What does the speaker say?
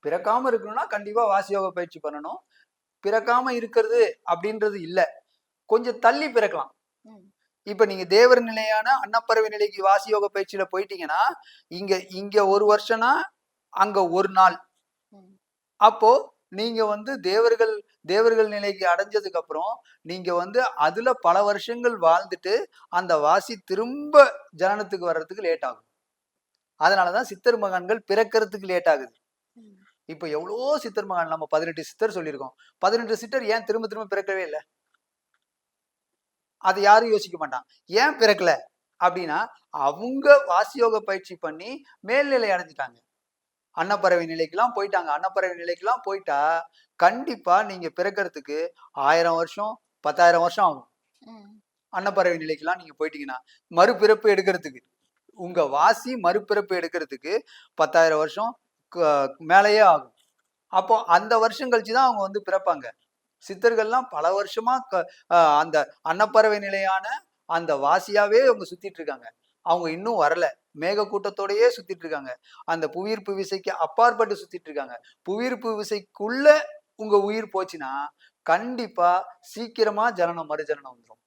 பிறக்காம இருக்கணும்னா கண்டிப்பா வாசி யோக பயிற்சி பண்ணணும். பிறக்காம இருக்கிறது அப்படின்றது இல்ல. கொஞ்சம் தள்ளி பிறக்கலாம். இப்ப நீங்க தேவர் நிலையான அன்னப்பறவை நிலைக்கு வாசி யோக பயிற்சியில போயிட்டீங்கன்னா, இங்க இங்க 1 வருஷம்னா அங்க 1 நாள். அப்போ நீங்க வந்து தேவர்கள் நிலைக்கு அடைஞ்சதுக்கு அப்புறம் நீங்க வந்து அதுல பல வருஷங்கள் வாழ்ந்துட்டு அந்த வாசி திரும்ப ஜனனத்துக்கு வர்றதுக்கு லேட் ஆகும். அதனாலதான் சித்தர் மகான்கள் பிறக்கிறதுக்கு லேட் ஆகுது. இப்ப எவ்வளவோ சித்தர் மகான் நம்ம 18 சித்தர் சொல்லியிருக்கோம். 18 சித்தர் ஏன் திரும்ப திரும்ப பிறக்கவே இல்ல? அது யாரும் யோசிக்க மாட்டான். ஏன் பிறக்கல அப்படின்னா அவங்க வாசியோக பயிற்சி பண்ணி மேல்நிலை அடைஞ்சிட்டாங்க. அன்னப்பறவை நிலைக்கெல்லாம் போயிட்டாங்க. அன்னப்பறவை நிலைக்கெல்லாம் போயிட்டா கண்டிப்பா நீங்க பிறக்கிறதுக்கு 1000 வருஷம் 10,000 வருஷம் ஆகும். அன்னப்பறவை நிலைக்கெல்லாம் நீங்க போயிட்டீங்கன்னா மறுபிறப்பு எடுக்கிறதுக்கு உங்க வாசி மறுபிறப்பு எடுக்கிறதுக்கு 10,000 வருஷம் மேலேயே ஆகும். அப்போ அந்த வருஷம் கழிச்சுதான் அவங்க வந்து பிறப்பாங்க. சித்தர்கள்லாம் பல வருஷமா அந்த அன்னப்பறவை நிலையான அந்த வாசியாவே அவங்க சுத்திட்டு இருக்காங்க. அவங்க இன்னும் வரல. மேக கூட்டத்தோடயே சுத்திட்டு இருக்காங்க. அந்த புவியீர்ப்பு விசைக்கு அப்பாற்பட்டு சுத்திட்டு இருக்காங்க. புவியீர்ப்பு விசைக்குள்ள உங்க உயிர் போச்சுன்னா கண்டிப்பா சீக்கிரமா ஜனனம் மறுஜனனம் வந்துடும்.